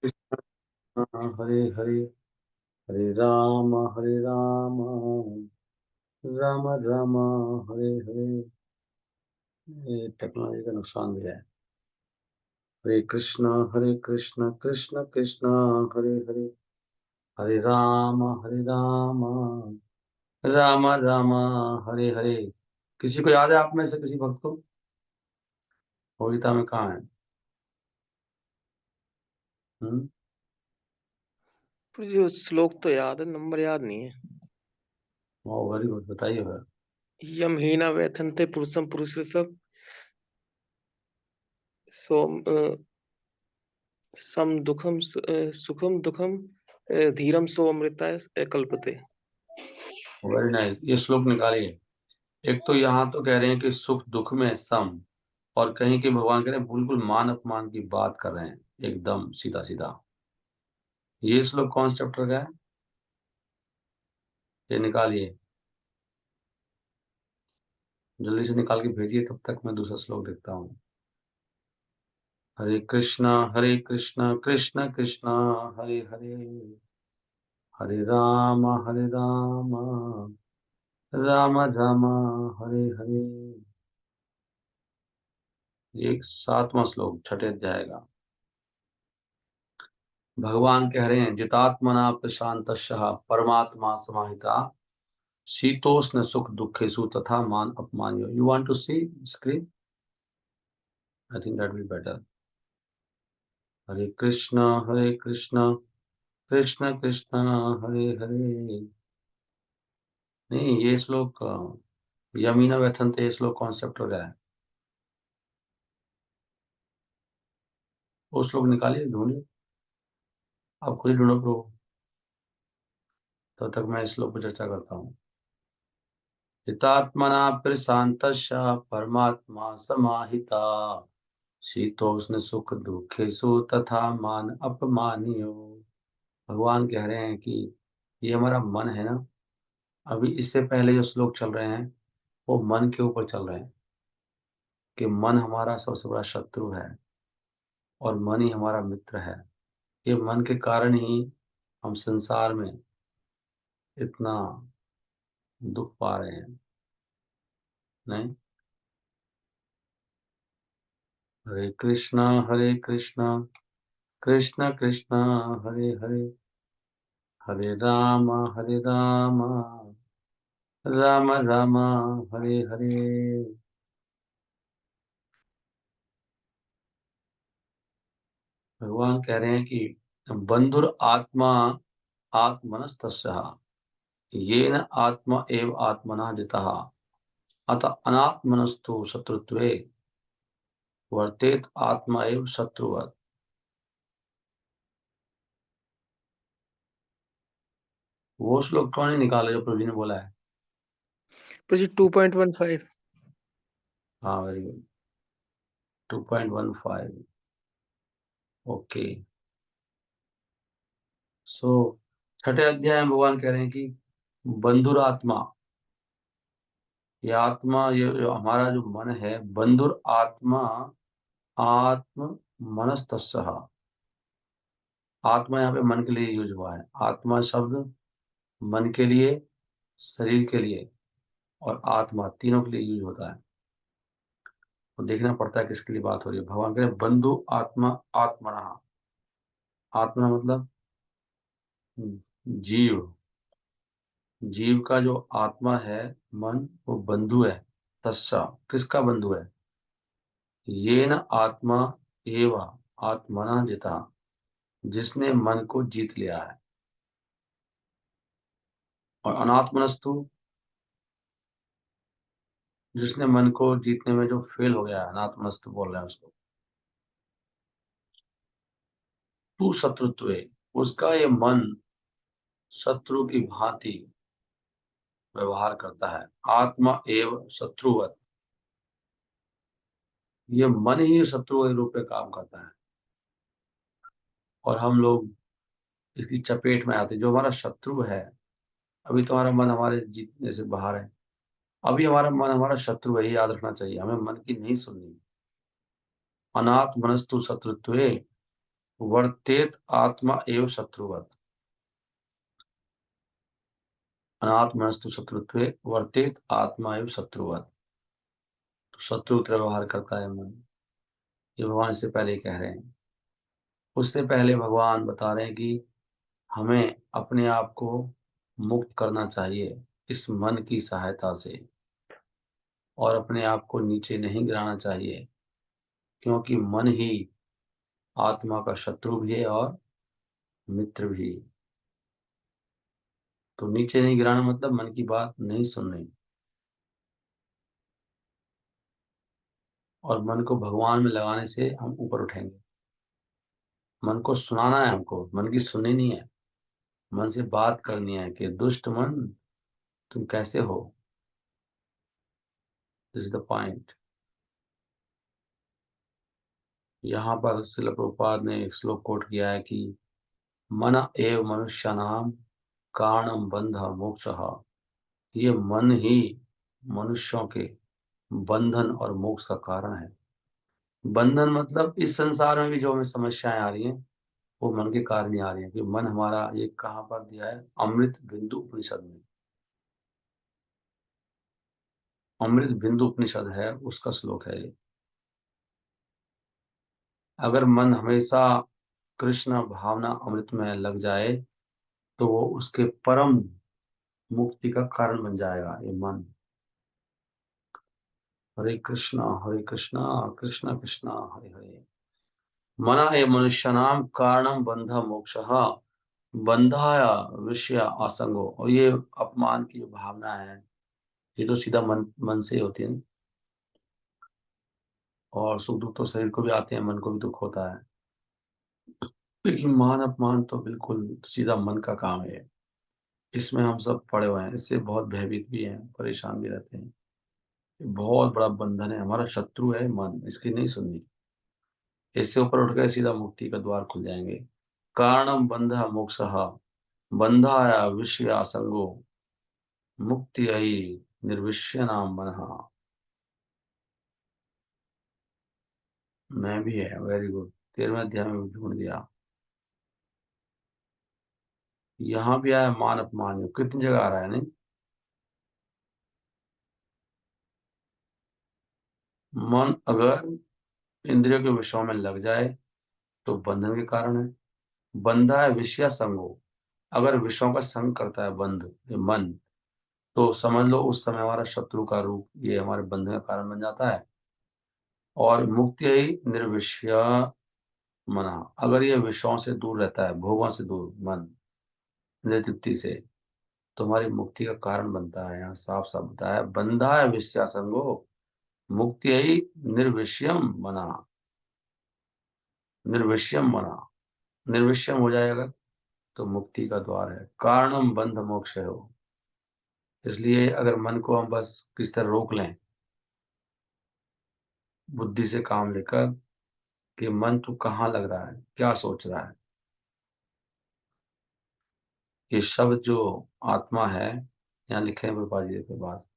कृष्ण हरे हरे, हरे राम राम राम हरे हरे। ये टेक्नोलॉजी का नुकसान भी है। हरे कृष्ण कृष्ण कृष्ण हरे हरे, हरे राम राम राम हरे हरे। किसी को याद है आप में से किसी भक्त को? होलिका में कहाँ है? हम्म। मुझे श्लोक तो याद है, नंबर याद नहीं है। वो वेरी गुड, बताइए फिर। यम हीना व्यथन्ते पुरुषम पुरुषसु सोम सम दुखम सुखम दुखम धीरम सो अमृताय कल्पते। वेरी नाइस, ये श्लोक निकालिए। एक तो यहाँ तो कह रहे हैं कि सुख दुख में सम, और कहीं के भगवान कह रहे हैं बिल्कुल मान अपमान की बात कर रहे हैं, एकदम सीधा सीधा। ये श्लोक कौन सा चैप्टर का है? ये निकालिए, जल्दी से निकाल के भेजिए, तब तक मैं दूसरा श्लोक देखता हूँ। हरे कृष्ण कृष्ण कृष्ण हरे हरे, हरे राम राम राम हरे हरे। ये 7वां श्लोक, छठे अध्याय का। भगवान कह रहे हैं जितात्मना प्रशांत परमात्मा समाहिता, शीतोष्ण सुख दुखेशु तथा मान अपमान। You want to see screen? I think that will better. Hare Krishna Krishna Krishna Hare Hare. नहीं, ये श्लोक यमीना व्यथन, ये श्लोक कॉन्सेप्ट हो रहा है। वो श्लोक निकालिए, ढूंढिए, आप खुद ही ढूंढो प्रभु। तब तक मैं इस श्लोक पर चर्चा करता हूँ। हितात्मना प्रशांत परमात्मा समाहिता, शीतोष्ण सुख दुखेशु तथा मान अपमानियो। भगवान कह रहे हैं कि ये हमारा मन है ना, अभी इससे पहले जो श्लोक चल रहे हैं वो मन के ऊपर चल रहे हैं कि मन हमारा सबसे बड़ा शत्रु है और मन ही हमारा मित्र है। ये मन के कारण ही हम संसार में इतना दुख पा रहे हैं। नहीं। हरे कृष्ण कृष्ण कृष्ण हरे हरे, हरे राम राम राम हरे हरे। भगवान कह रहे हैं कि बंधुर आत्मा आत्मनस्तस्यः, येन आत्मा एव आत्मनः जितः, अतः अनात्मनस्तु शत्रुत्वे वर्तेत आत्मा एव शत्रुवत्। वो श्लोक कौन निकाले जो प्रभु जी ने बोला है? जी 2.15। हाँ, वेरी गुड। 2.15। ओके। सो छठे अध्याय में भगवान कह रहे हैं कि बंधुर आत्मा, ये आत्मा, ये जो हमारा जो मन है, बंधुर आत्मा आत्म मनस्तस्यः। आत्मा यहाँ पे मन के लिए यूज हुआ है। आत्मा शब्द मन के लिए, शरीर के लिए और आत्मा, तीनों के लिए यूज होता है। तो देखना पड़ता है किसके लिए बात हो रही है। भगवान कह रहे हैं बंधु आत्मा आत्मना। आत्मा मतलब जीव। जीव का जो आत्मा है, मन, वो बंधु है। तस्सा, किसका बंधु है? ये न आत्मा एव आत्मना जिता, जिसने मन को जीत लिया है। और अनात्मनस्तु, जिसने मन को जीतने में जो फेल हो गया है, अनात्मनस्तु बोल रहे हैं उसको। तू शत्रुत्व, उसका ये मन शत्रु की भांति व्यवहार करता है। आत्मा एव शत्रुवत, ये मन ही शत्रु के रूप में काम करता है। और हम लोग इसकी चपेट में आते हैं। जो हमारा शत्रु है, अभी तो हमारा मन हमारे जीतने से बाहर है, अभी हमारा मन हमारा शत्रु है, ये याद रखना चाहिए, हमें मन की नहीं सुननी। अनाथ मनस्तु शत्रुत्वे वर्तेत आत्मा एव शत्रुवत, अनात्मनस्तु शत्रुत्वे वर्तेत आत्मा एव शत्रुवत। तो शत्रु की तरह व्यवहार करता है मन, ये भगवान इससे पहले ही कह रहे हैं। उससे पहले भगवान बता रहे हैं कि हमें अपने आप को मुक्त करना चाहिए इस मन की सहायता से, और अपने आप को नीचे नहीं गिराना चाहिए, क्योंकि मन ही आत्मा का शत्रु भी है और मित्र भी। तो नीचे नहीं गिराना मतलब मन की बात नहीं सुननी, और मन को भगवान में लगाने से हम ऊपर उठेंगे। मन को सुनाना है हमको, मन की सुननी नहीं है। मन से बात करनी है कि दुष्ट मन तुम कैसे हो, दिस इज द पॉइंट। यहाँ पर श्रील प्रभुपाद ने एक श्लोक कोट किया है कि मन एव मनुष्यानाम कारणम बंध मोक्षः। ये मन ही मनुष्यों के बंधन और मोक्ष का कारण है। बंधन मतलब इस संसार में भी जो हमें समस्याएं आ रही हैं वो मन के कारण ही आ रही है, कि मन हमारा, ये कहाँ पर दिया है, अमृत बिंदु उपनिषद में। अमृत बिंदु उपनिषद है, उसका श्लोक है ये। अगर मन हमेशा कृष्ण भावना अमृत में लग जाए तो वो उसके परम मुक्ति का कारण बन जाएगा, ये मन। हरे कृष्णा कृष्ण कृष्ण हरे हरे। मना ये मनुष्य नाम कारणम बंध मोक्ष, बंधाया विषय आसंगो। और ये अपमान की जो भावना है, ये तो सीधा मन मन से ही होती है, और सुख दुख तो शरीर को भी आते हैं, मन को भी दुख होता है, लेकिन मान अपमान तो बिल्कुल सीधा मन का काम है। इसमें हम सब पड़े हुए हैं, इससे बहुत भयभीत भी हैं, परेशान भी रहते हैं। ये बहुत बड़ा बंधन है, हमारा शत्रु है मन, इसकी नहीं सुननी। इससे ऊपर उठ गए सीधा मुक्ति का द्वार खुल जाएंगे। कारणम बंध मोक्ष, बंधाया विषय आसंगो, मुक्ति आई निर्विष्य नाम मन। मैं भी है, वेरी गुड। 13वें अध्याय में ढूंढ दिया। यहाँ भी आया मान अपमान, ये कितनी जगह आ रहा है नहीं। मन अगर इंद्रियों के विषयों में लग जाए तो बंधन के कारण है। बंधा है विषय संगो, अगर विषयों का संग करता है बंध, ये मन, तो समझ लो उस समय हमारा शत्रु का रूप ये हमारे बंधन का कारण बन जाता है। और मुक्ति ही निर्विषय मना, अगर ये विषयों से दूर रहता है, भोगों से दूर मन, निर्तृप्ति से, तो हमारी मुक्ति का कारण बनता है। यहाँ साफ साफ बताया, बंधा है विषया संगो, मुक्ति ही निर्विषयम मना। निर्विषयम मना, निर्विषयम हो जाएगा तो मुक्ति का द्वार है। कारणम बंध मोक्ष हो। इसलिए अगर मन को हम बस किस तरह रोक लें, बुद्धि से काम लेकर, कि मन तू कहाँ लग रहा है, क्या सोच रहा है, ये शब्द जो आत्मा है, यहाँ लिखे हैं प्रभुपाद जी के पास,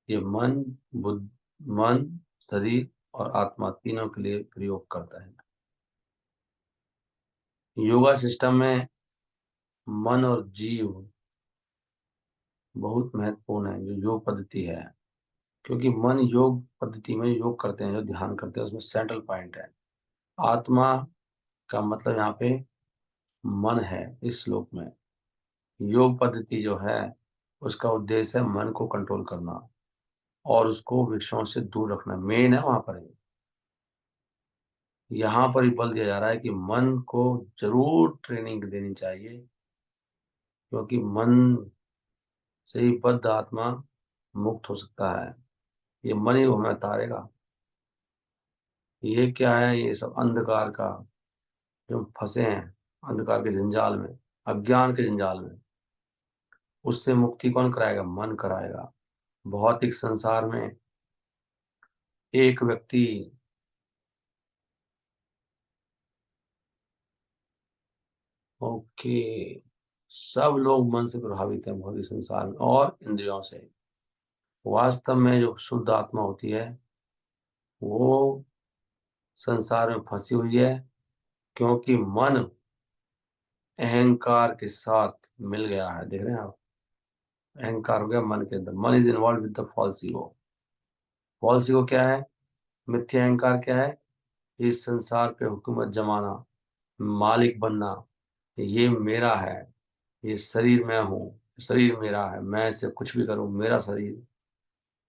ये मन, बुद्ध, मन, शरीर और आत्मा तीनों के लिए प्रयोग करता है। योगा सिस्टम में मन और जीव बहुत महत्वपूर्ण है, जो योग पद्धति है। क्योंकि मन योग पद्धति में योग करते हैं, जो ध्यान करते हैं, उसमें सेंट्रल पॉइंट है। आत्मा का मतलब यहाँ पे मन है इस श्लोक में। योग पद्धति जो है उसका उद्देश्य है मन को कंट्रोल करना और उसको विषयों से दूर रखना, मेन है वहां पर। यहाँ पर ही बल दिया जा रहा है कि मन को जरूर ट्रेनिंग देनी चाहिए, क्योंकि मन से ही बद्ध आत्मा मुक्त हो सकता है। ये मन ही हमें तारेगा। ये क्या है, ये सब अंधकार का, जो हम फंसे हैं अंधकार के जंजाल में, अज्ञान के जंजाल में, उससे मुक्ति कौन कराएगा, मन कराएगा। भौतिक संसार में एक व्यक्ति ओके, सब लोग मन से प्रभावित हैं भौतिक संसार में और इंद्रियों से। वास्तव में जो शुद्ध आत्मा होती है वो संसार में फंसी हुई है क्योंकि मन अहंकार के साथ मिल गया है। देख रहे हैं आप, अहंकार हो गया मन के अंदर। मन is involve with the false ego. False ego क्या है? मिथ्या अहंकार क्या है? इस संसार पे हुकूमत जमाना, मालिक बनना, ये मेरा है, ये शरीर मैं हूँ, शरीर मेरा है, मैं इससे कुछ भी करूँ, मेरा शरीर,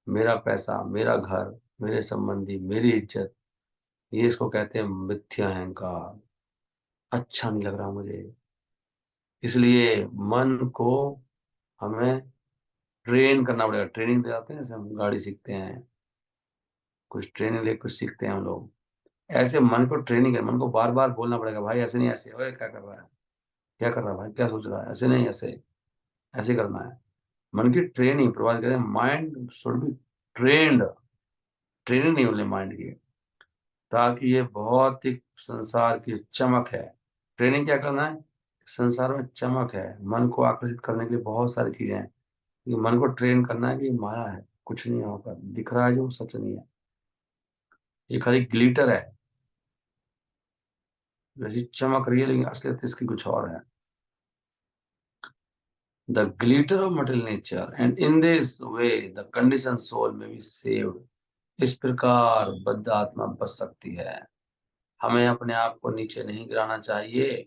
मेरा पैसा, मेरा घर, मेरे संबंधी, मेरी इज्जत, ये इसको कहते हैं मिथ्या अहंकार। अच्छा नहीं लग रहा मुझे। इसलिए मन को हमें ट्रेन करना पड़ेगा। ट्रेनिंग दे जाते हैं, जैसे हम गाड़ी सीखते हैं, कुछ ट्रेनिंग ले कुछ सीखते हैं हम लोग। ऐसे मन को ट्रेनिंग कर, मन को बार बार बोलना पड़ेगा, भाई ऐसे नहीं, ऐसे। ओए क्या कर रहा है, क्या कर रहा है भाई, क्या सोच रहा है, ऐसे नहीं, ऐसे, ऐसे करना है। मन की ट्रेनिंग प्रोवाइड करें। Mind should be trained. Training नहीं होने माइंड की, ताकि ये बहुत ही संसार की चमक है। ट्रेनिंग क्या करना है? संसार में चमक है, मन को आकर्षित करने के लिए बहुत सारी चीजें हैं। ये मन को ट्रेन करना है कि ये माया है, कुछ नहीं होगा, दिख रहा है जो सच नहीं है, ये खाली ग्लिटर है, वैसी चमक रही है, लेकिन असलियत इसकी कुछ और है। The glitter of material nature and in this way the condition soul may be saved. इस प्रकार बद्ध आत्मा बच सकती है। हमें अपने आप को नीचे नहीं गिराना चाहिए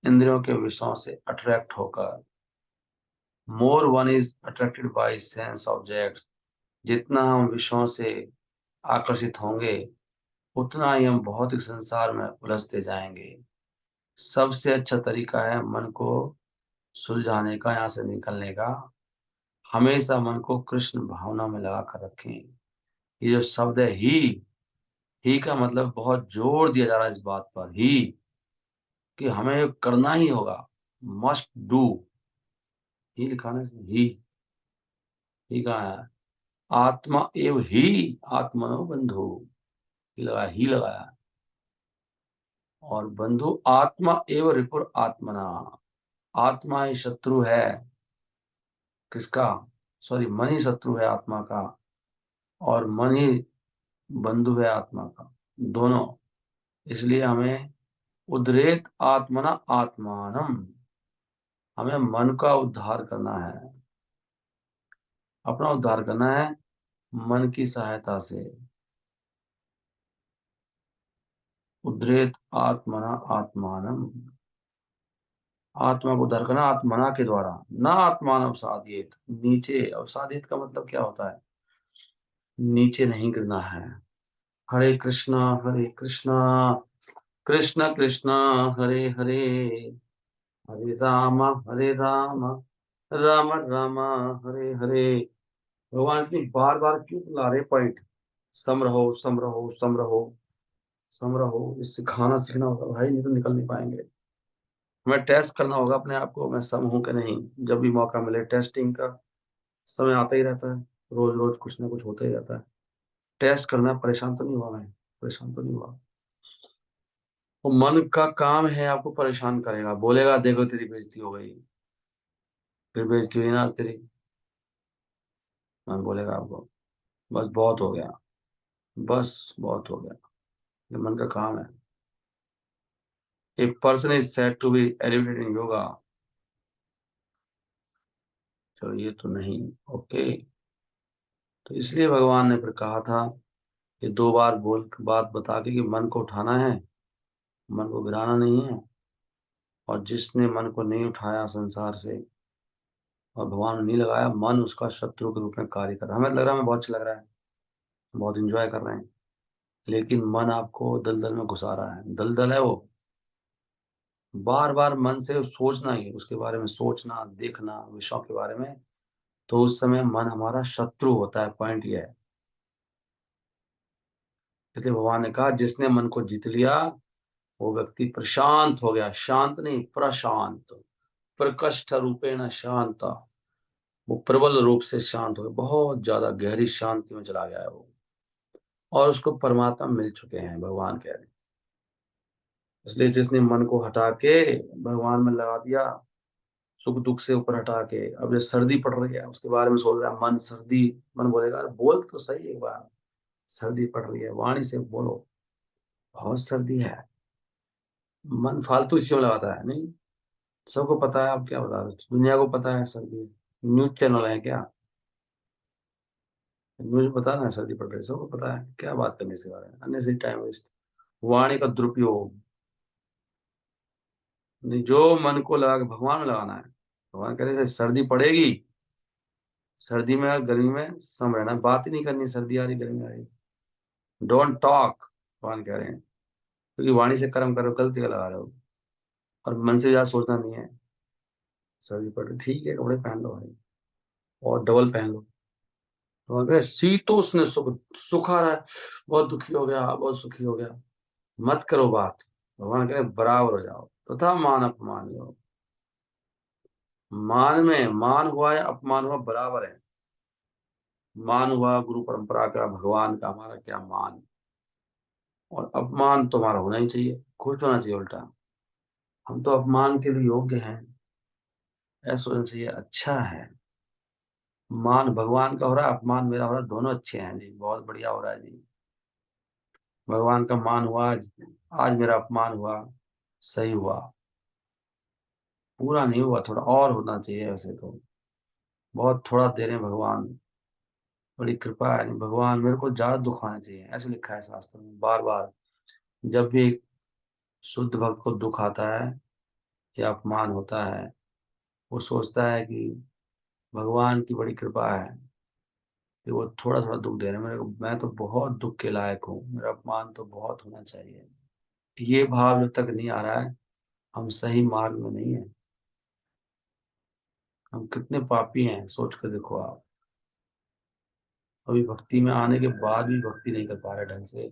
इंद्रियों के विषयों से अट्रैक्ट होकर। More one is attracted by sense objects. जितना हम विषयों से आकर्षित होंगे, उतना ही हम भौतिक संसार में उलझते जाएंगे। सबसे अच्छा तरीका है मन को सुलझाने का, यहाँ से निकलने का, हमेशा मन को कृष्ण भावना में लगा कर रखें। ये जो शब्द है ही का मतलब बहुत जोर दिया जा रहा है इस बात पर, ही, कि हमें ये करना ही होगा, मस्ट डू। ही लिखा ना इसमें, ही कहा है। आत्मा एव ही आत्मनो बंधु, ही लगाया। और बंधु आत्मा एव रिपुर आत्मना। आत्मा ही शत्रु है किसका? सॉरी, मन ही शत्रु है आत्मा का, और मन ही बंधु है आत्मा का, दोनों। इसलिए हमें उद्रेत आत्मना आत्मानम, हमें मन का उद्धार करना है, अपना उद्धार करना है मन की सहायता से। उद्रेत आत्मना आत्मानम, आत्मा को उद्धार करना आत्मना के द्वारा। ना आत्मान अवसादित, नीचे, अवसादित का मतलब क्या होता है? नीचे नहीं गिरना है। हरे कृष्णा, हरे कृष्णा, कृष्ण कृष्ण, हरे हरे, हरे राम, हरे राम, राम राम, हरे हरे। भगवान इतनी बार बार क्यों बुला रहे पॉइंट? सम रहो, सम रहो, सम रहो, सम रहो। ये सिखाना सीखना होगा भाई, नहीं तो निकल नहीं पाएंगे। हमें टेस्ट करना होगा अपने आप को, मैं सम हूं कि नहीं। जब भी मौका मिले, टेस्टिंग का समय आता ही रहता है, रोज रोज कुछ ना कुछ होता ही रहता है। टेस्ट करना। परेशान तो नहीं हुआ मैं? परेशान तो नहीं हुआ? वो मन का काम है आपको परेशान करेगा, बोलेगा देखो तेरी बेइज्जती हो गई, फिर बेइज्जती हुई ना आज तेरी, मन बोलेगा आपको बस बहुत हो गया, बस बहुत हो गया। ये मन का काम है। A person is said to be elevated in yoga. चलो ये तो नहीं, ओके। तो इसलिए भगवान ने फिर कहा था कि दो बार बोल बात बता के कि मन को उठाना है, मन को गिराना नहीं है। और जिसने मन को नहीं उठाया संसार से, और भगवान ने नहीं लगाया, मन उसका शत्रु के रूप में कार्य कर रहा है। हमें लग रहा है हमें बहुत अच्छा लग रहा है, बहुत इंजॉय कर रहे हैं, लेकिन मन आपको दलदल में घुसा रहा है। दलदल है वो। बार बार मन से सोचना ही, उसके बारे में सोचना, देखना विषयों के बारे में, तो उस समय मन हमारा शत्रु होता है। पॉइंट ये है। इसलिए भगवान ने कहा जिसने मन को जीत लिया, वो व्यक्ति प्रशांत हो गया। शांत नहीं, प्रशांत, प्रकष्ट रूपेण शांत। वो प्रबल रूप से शांत हो गया, बहुत ज्यादा गहरी शांति में चला गया है वो, और उसको परमात्मा मिल चुके हैं, भगवान कह रहे हैं। इसलिए जिसने मन को हटा के भगवान में लगा दिया, सुख दुख से ऊपर हटा के, अब जो सर्दी पड़ रही है उसके बारे में सोच रहा है मन, सर्दी। मन बोलेगा अरे बोल तो सही एक बार, सर्दी पड़ रही है, वाणी से बोलो बहुत सर्दी है। मन फालतू चीजों में लगाता है नहीं। सबको पता है, आप क्या बता रहे हो, दुनिया को पता है सर्दी, न्यूज चैनल है क्या, न्यूज बता रहे हैं सर्दी पड़ रही है, सबको पता है, क्या बात करने से बारे में, अननेसेसरी टाइम वेस्ट, वाणी का दुरुपयोग नहीं। जो मन को लगा के भगवान में लगाना है, भगवान कह रहे हैं सर्दी पड़ेगी, सर्दी में और गर्मी में सम रहना, बात ही नहीं करनी, सर्दी आ रही गर्मी आ रही, डोंट टॉक, भगवान कह रहे हैं, क्योंकि वाणी से कर्म करो, गलती का लगा रहे हो, और मन से ज्यादा सोचना नहीं है। सर्दी पड़ रही, ठीक है, कपड़े पहन लो भाई, और डबल पहन लो। तो अगर शीतोष्ण सुख, सुख आ रहा है, बहुत दुखी हो गया, बहुत सुखी हो गया, मत करो बात, भगवान कह रहे हैं, बराबर हो जाओ, तथा मान अपमान हो। मान में मान हुआ या अपमान हुआ बराबर है। मान हुआ गुरु परंपरा का, भगवान का, हमारा क्या मान, और अपमान तो हमारा होना ही चाहिए, खुश होना चाहिए उल्टा, हम तो अपमान के लिए योग्य हैं, ऐसा सोचना चाहिए, अच्छा है। मान भगवान का हो रहा है, अपमान मेरा हो रहा है, दोनों अच्छे हैं जी, बहुत बढ़िया हो रहा है जी। भगवान का मान हुआ आज, आज मेरा अपमान हुआ, सही हुआ, पूरा नहीं हुआ, थोड़ा और होना चाहिए वैसे तो, बहुत थोड़ा दे रहे हैं भगवान, बड़ी कृपा है, नहीं भगवान मेरे को ज्यादा दुख आना चाहिए, ऐसे लिखा है शास्त्र में बार बार। जब भी एक शुद्ध भक्त को दुख आता है या अपमान होता है, वो सोचता है कि भगवान की बड़ी कृपा है कि वो थोड़ा थोड़ा दुख दे रहे हैं मेरे को, मैं तो बहुत दुख के लायक हूँ, मेरा अपमान तो बहुत होना चाहिए। ये भाव जब तक नहीं आ रहा है, हम सही मार्ग में नहीं है। हम कितने पापी हैं, सोच कर देखो आप, अभी भक्ति में आने के बाद भी भक्ति नहीं कर पा रहे ढंग से,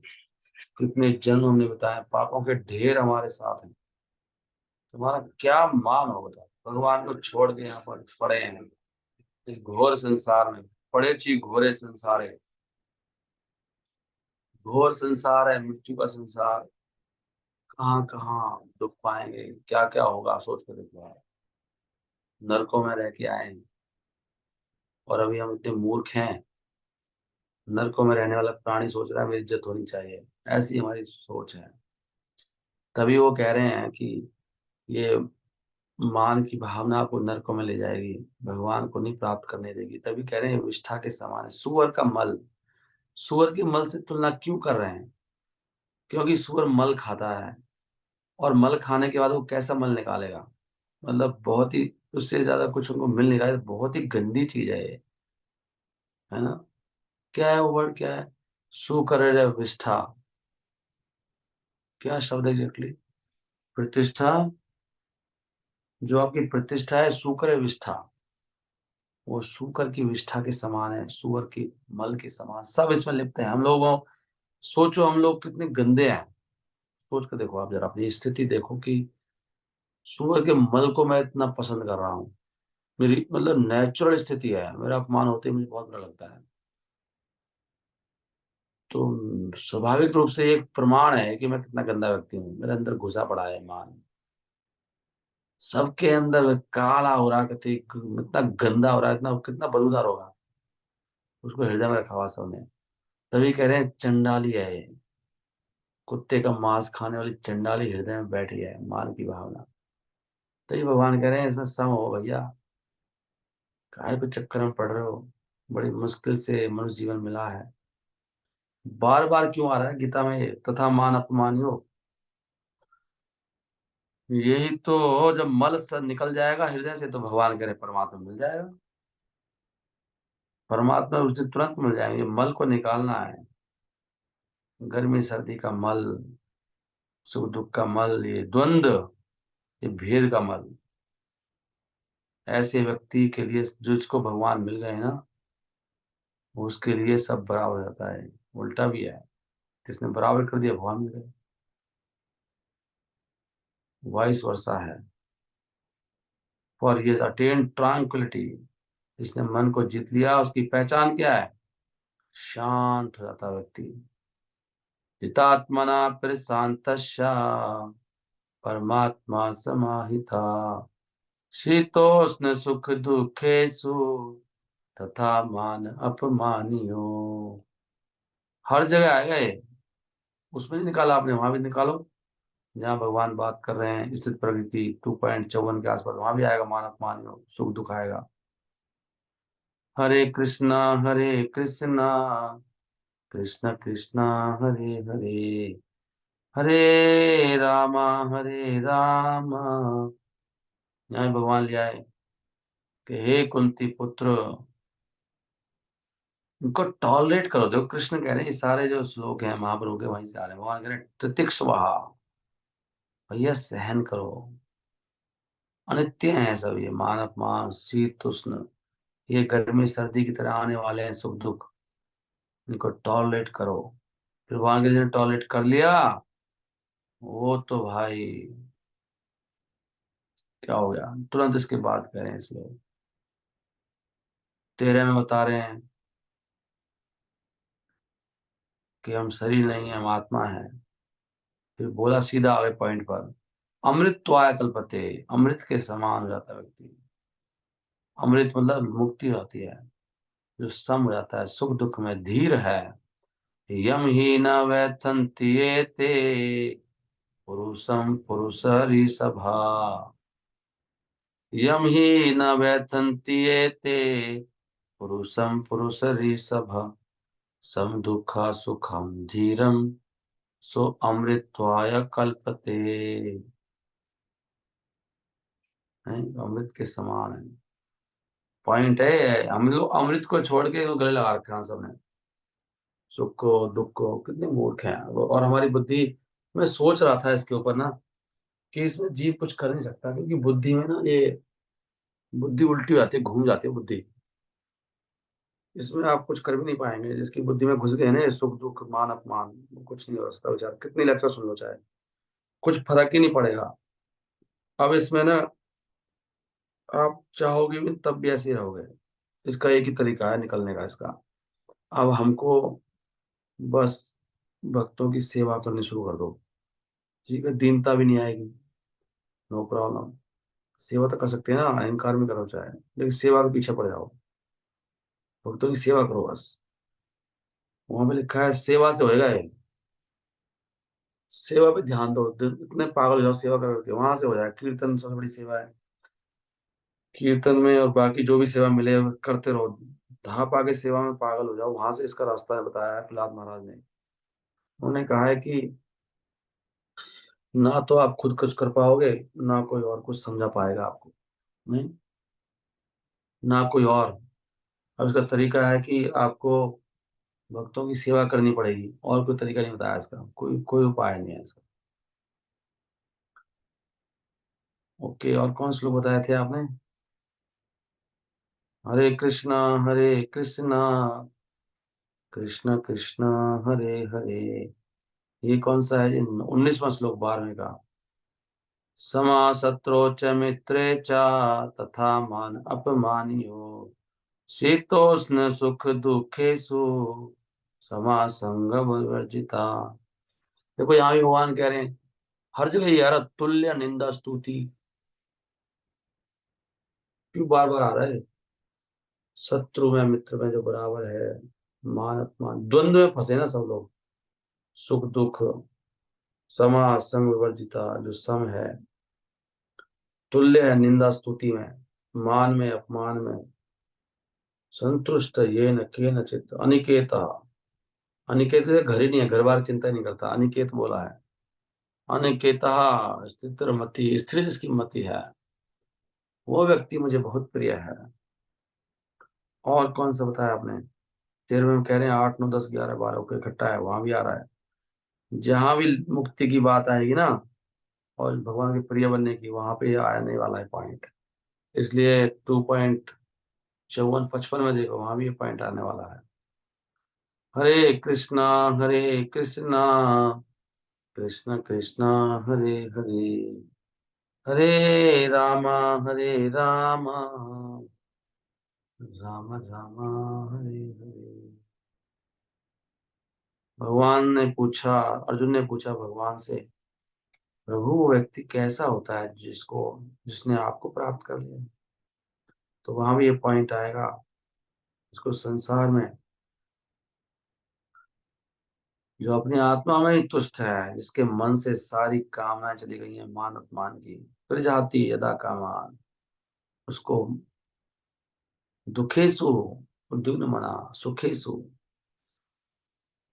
कितने जन्म हमने बताए, पापों के ढेर हमारे साथ हैं, तुम्हारा क्या मान हो बताओ, भगवान को छोड़ के यहाँ पर पड़े हैं इस घोर संसार में, पड़े छी घोरे संसार है, घोर संसार है, मृत्यु का संसार, कहाँ कहाँ दुख पाएंगे, क्या क्या होगा, सोच कर देखो आप। नरकों में रह के आए हैं, और अभी हम इतने मूर्ख हैं, नरकों में रहने वाला प्राणी सोच रहा है मेरी इज्जत होनी चाहिए, ऐसी हमारी सोच है। तभी वो कह रहे हैं कि ये मान की भावना आपको नरकों में ले जाएगी, भगवान को नहीं प्राप्त करने देगी, तभी कह रहे हैं विष्ठा के समान है, सुअर का मल, सुअर के मल से तुलना क्यों कर रहे हैं, क्योंकि सुअर मल खाता है, और मल खाने के बाद वो कैसा मल निकालेगा, मतलब बहुत ही, उससे ज्यादा कुछ उनको मिल नहीं रहा है, बहुत ही गंदी चीज है ये, है ना। क्या है वो वर्ड, क्या है, सुकर विष्ठा, क्या शब्द है एग्जैक्टली, प्रतिष्ठा, जो आपकी प्रतिष्ठा है सुकर विष्ठा, वो सूकर की विष्ठा के समान है, सुअर की मल के समान, सब इसमें लिप्त है हम लोगों। सोचो हम लोग कितने गंदे हैं, सोच कर देखो आप, जरा अपनी स्थिति देखो कि सुअर के मल को मैं इतना पसंद कर रहा हूँ, मेरी मतलब नेचुरल स्थिति है, मेरा अपमान होते ही मुझे बहुत बुरा लगता है। तो स्वाभाविक रूप से एक प्रमाण है कि मैं कितना गंदा व्यक्ति हूँ, मेरे अंदर घुसा पड़ा है मान, सबके अंदर काला हो रहा है, कहते इतना गंदा हो रहा है, इतना कितना बदबूदार होगा, उसको हृदय में रखा हुआ सबने, तभी कह रहे हैं चंडाली है ये, कुत्ते का मांस खाने वाली चंडाली हृदय में बैठी है मान की भावना। तो ये भगवान कह रहे हैं इसमें सम हो भैया, काहे को चक्कर में पड़ रहे हो, बड़ी मुश्किल से मनुष्य जीवन मिला है, बार बार क्यों आ रहा है गीता में ये, तथा मान अपमान हो, यही तो, जब मल से निकल जाएगा हृदय से तो भगवान कह रहे परमात्मा मिल जाएगा, परमात्मा उस दिन तुरंत मिल जाएंगे, मल को निकालना है, गर्मी सर्दी का मल, सुख दुख का मल, ये द्वंद्व, ये भेद का मल, ऐसे व्यक्ति के लिए जो जिसको भगवान मिल गए ना, उसके लिए सब बराबर हो जाता है, उल्टा भी है, किसने बराबर कर दिया भगवान मिल गए, वाइस वर्षा है। For he has attend tranquillity, जिसने मन को जीत लिया उसकी पहचान क्या है, शांत हो जाता व्यक्ति, जितात्मना प्रशांत, परमात्मा समाहिता, शीतोष्ण सुख दुखेषु, तथा मान अपमानियो। हर जगह आएगा ये, उसमें नहीं निकाला आपने, वहां भी निकालो, जहाँ भगवान बात कर रहे हैं स्थित प्रकृति 2.54 के आसपास, वहां भी आएगा मान अपमान योग, सुख दुख आएगा। हरे कृष्णा कृष्ण कृष्ण हरे हरे, हरे रामा। यहाँ भी भगवान ले आए कि हे कुंती पुत्र, इनको टॉलरेट करो। देखो कृष्ण कह रहे हैं, ये सारे जो श्लोक हैं महाप्रभु के वहीं से आ रहे हैं। भगवान कह रहे हैं तितिक्षुवहा, भैया सहन करो, अनित्य है सब ये मान अपमान शीत उष्ण, ये गर्मी सर्दी की तरह आने वाले हैं सुख दुख, इनको टॉलरेट करो। फिर भगवान के जिन्हें टॉलरेट कर लिया, वो तो भाई क्या हो गया, तुरंत इसके बाद कह रहे हैं इसलिए 13 में बता रहे हैं कि हम शरीर नहीं है, हम आत्मा है। फिर बोला सीधा आगे पॉइंट पर, अमृतत्वाय कल्पते, अमृत के समान हो जाता है व्यक्ति। अमृत मतलब मुक्ति होती है, जो सम हो जाता है सुख दुख में, धीर है। यम ही न वैथन्ति ते पुरुषम पुरुष सभा, यम ही न वैथन्ति ते पुरुषम पुरुष सभा, सम दुखा सुखम धीरम सो अमृतत्वाय कल्पते। हैं? अमृत के समान है, पॉइंट है। हम लोग अमृत को छोड़ के लोग गले लगा रखे हैं सबने, सुख को दुख को, कितने मूर्ख हैं और हमारी बुद्धि। मैं सोच रहा था इसके ऊपर ना, कि इसमें जीव कुछ कर नहीं सकता, क्योंकि बुद्धि में ना ये बुद्धि उल्टी हो जाती है, घूम जाती है बुद्धि। इसमें आप कुछ कर भी नहीं पाएंगे, जिसकी बुद्धि में घुस गए ना ये सुख दुख मान अपमान, वो कुछ नहीं हो सकता बेचारा, कितनी लेक्चर सुन लो चाहे, कुछ फर्क ही नहीं पड़ेगा। अब इसमें ना आप चाहोगे भी तब भी ऐसे ही रहोगे। इसका एक ही तरीका है निकलने का इसका। अब हमको बस भक्तों की सेवा करनी शुरू कर दो, ठीक है, दीनता भी नहीं आएगी, नो प्रॉब्लम। सेवा तो कर सकते हैं ना, अहंकार में करो चाहे, लेकिन सेवा के पीछे पड़ जाओ, भक्तों की सेवा करो बस। वहां पे लिखा है सेवा से होएगा ये, सेवा पे ध्यान दो, इतने पागल हो जाओ सेवा करके, वहां से हो जाए। कीर्तन सबसे बड़ी सेवा है, कीर्तन में और बाकी जो भी सेवा मिले वो करते रहो, धाप आके सेवा में पागल हो जाओ, वहां से इसका रास्ता है बताया है प्रहलाद महाराज ने। उन्होंने कहा है कि ना तो आप खुद कुछ कर पाओगे, ना कोई और कुछ समझा पाएगा आपको, नहीं, ना कोई और। अब इसका तरीका है कि आपको भक्तों की सेवा करनी पड़ेगी, और कोई तरीका नहीं बताया इसका, कोई कोई उपाय नहीं है इसका। ओके, और कौन श्लोक बताए थे आपने? हरे कृष्णा कृष्णा कृष्ण कृष्ण हरे हरे, ये कौन सा है? ये 19वां श्लोक 12वें का। समा शत्रु च मित्रे च तथा मान अपमानियो, शीतोष्ण सुख दुखेषु समा संगम वर्जिता। देखो यहाँ भी भगवान कह रहे हैं, हर जगह यार तुल्य निंदा स्तुति क्यों बार बार आ रहा है? शत्रु में मित्र में जो बराबर है, मान अपमान द्वंद्व में फंसे ना सब लोग, सुख दुख समा संग विवर्जिता, जो सम है, तुल्य है निंदा स्तुति में, मान में अपमान में, संतुष्ट ये न के न चित्त अनिकेत। अनिकेत का घर ही नहीं है, घर बार चिंता ही नहीं करता, अनिकेत बोला है। अनिकेत स्थिर मति, स्थिर जिसकी मति है, वो व्यक्ति मुझे बहुत प्रिय है। और कौन सा बताया आपने? 13वें में कह रहे हैं 8 9 10 11 12 को इकट्ठा है, वहां भी आ रहा है। जहां भी मुक्ति की बात आएगी ना और भगवान के प्रिय बनने की, वहां पे आने वाला है पॉइंट। इसलिए 2.54 55 में देखो, वहां भी ये पॉइंट आने वाला है। हरे कृष्णा कृष्ण कृष्ण हरे हरे, हरे रामा राम राम हरे हरे। भगवान ने पूछा, अर्जुन ने पूछा भगवान से, प्रभु वो व्यक्ति कैसा होता है जिसको, जिसने आपको प्राप्त कर लिया? तो वहां भी ये पॉइंट आएगा, इसको संसार में जो अपनी आत्मा में ही तुष्ट है, जिसके मन से सारी कामनाएं चली गई हैं मान अपमान की, फिर जाती यदा कामान, उसको दुखेसु उद्विग्न मना सुखेसु,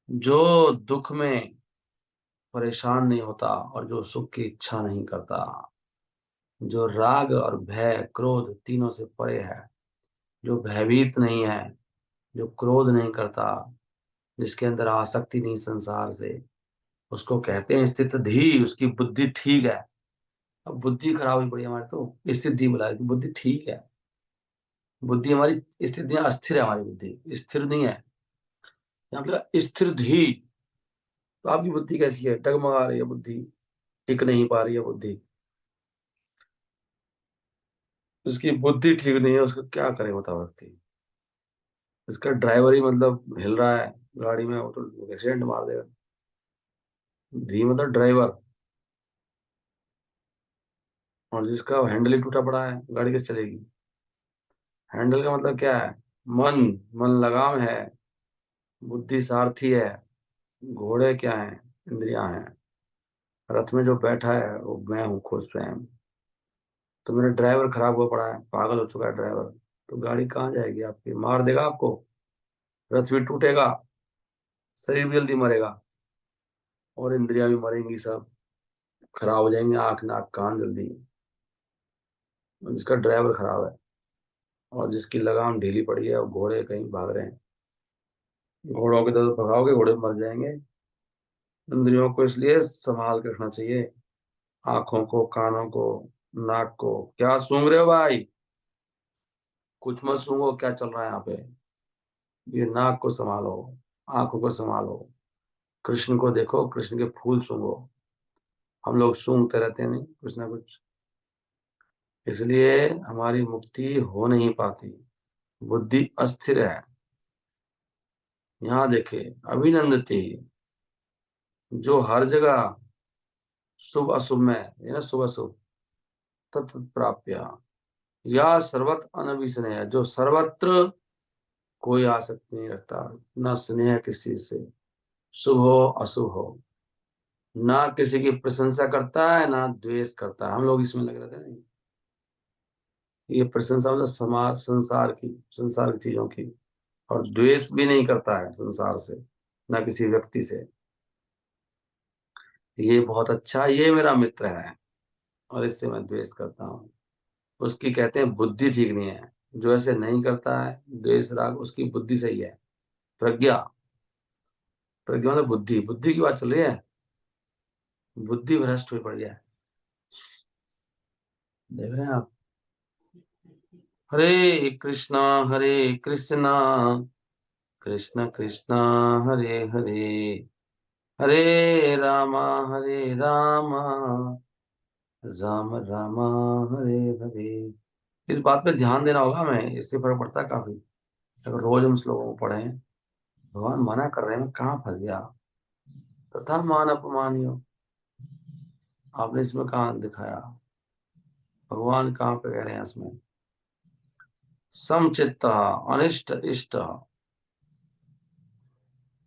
जो दुख में परेशान नहीं होता और जो सुख की इच्छा नहीं करता, जो राग और भय क्रोध तीनों से परे है, जो भयभीत नहीं है, जो क्रोध नहीं करता, जिसके अंदर आसक्ति नहीं संसार से, उसको कहते हैं स्थित धी, उसकी बुद्धि ठीक है। अब बुद्धि खराब हुई पड़ी है हमारी, तो स्थित धी बुला रही, बुद्धि ठीक है। बुद्धि हमारी स्थिति अस्थिर है, हमारी बुद्धि स्थिर नहीं है। यहाँ पे स्थिर धी, तो आपकी बुद्धि कैसी है? डगमगा रही है बुद्धि, टिक नहीं पा रही है बुद्धि। उसकी बुद्धि ठीक नहीं है, उसका क्या करे बताओ व्यक्ति। इसका ड्राइवर ही मतलब हिल रहा है गाड़ी में, वो तो एक्सीडेंट मार देगा। धी मतलब ड्राइवर, और जिसका हैंडल ही टूटा पड़ा है, गाड़ी कैसे चलेगी? हैंडल का मतलब क्या है? मन, मन लगाम है, बुद्धि सारथी है, घोड़े क्या है? इंद्रियां हैं। रथ में जो बैठा है वो मैं हूँ खुद स्वयं। तो मेरा ड्राइवर खराब हुआ पड़ा है, पागल हो चुका है ड्राइवर, तो गाड़ी कहाँ जाएगी आपकी? मार देगा आपको, रथ भी टूटेगा, शरीर भी जल्दी मरेगा, और इंद्रियां भी मरेंगी, सब खराब हो जाएंगे, आंख नाक कान जल्दी। जिसका ड्राइवर खराब है और जिसकी लगाम ढीली पड़ी है और घोड़े कहीं भाग रहे हैं, घोड़ों की तरफ भगाओगे घोड़े मर जाएंगे। इंद्रियों को इसलिए संभाल के रखना चाहिए, आंखों को, कानों को, नाक को। क्या सूंघ रहे हो भाई? कुछ मत सूंघो, क्या चल रहा है यहाँ पे? ये नाक को संभालो, आंखों को संभालो, कृष्ण को देखो, कृष्ण के फूल सूंघो। हम लोग सूंघते रहते हैं नहीं कुछ ना कुछ, इसलिए हमारी मुक्ति हो नहीं पाती, बुद्धि अस्थिर है। यहाँ देखे, अभिनंदती, जो हर जगह शुभ अशुभ में, ये ना शुभ अशुभ, तत् प्राप्य, या सर्वत्र अनभिस्नेह, जो सर्वत्र कोई आसक्ति नहीं रखता, ना स्नेह किसी चीज से, शुभ हो अशुभ हो, ना किसी की प्रशंसा करता है ना द्वेष करता है। हम लोग इसमें लगे रहते हैं नहीं, ये प्रशंसा मतलब समाज संसार की, संसार की चीजों की, और द्वेष भी नहीं करता है संसार से, ना किसी व्यक्ति से। ये बहुत अच्छा, ये मेरा मित्र है, और इससे मैं द्वेष करता हूँ, उसकी कहते हैं बुद्धि ठीक नहीं है। जो ऐसे नहीं करता है द्वेष राग, उसकी बुद्धि सही है। प्रज्ञा, प्रज्ञा मतलब बुद्धि, बुद्धि की बात चल रही है, बुद्धि भ्रष्ट हुई पड़ी है। देख रहे हैं आप? हरे कृष्णा कृष्ण कृष्ण हरे हरे, हरे रामा हरे रामा, राम राम हरे हरे। इस बात पे ध्यान देना होगा हमें, इससे फर्क पड़ता है काफी। अगर रोज हम श्लोकों को पढ़ें, भगवान मना कर रहे हैं, मैं कहाँ फंस गया? तथा मान अपमानियो, आपने इसमें कहाँ दिखाया? भगवान कहाँ पे कह रहे हैं इसमें? समचित्त अनिष्ट इष्ट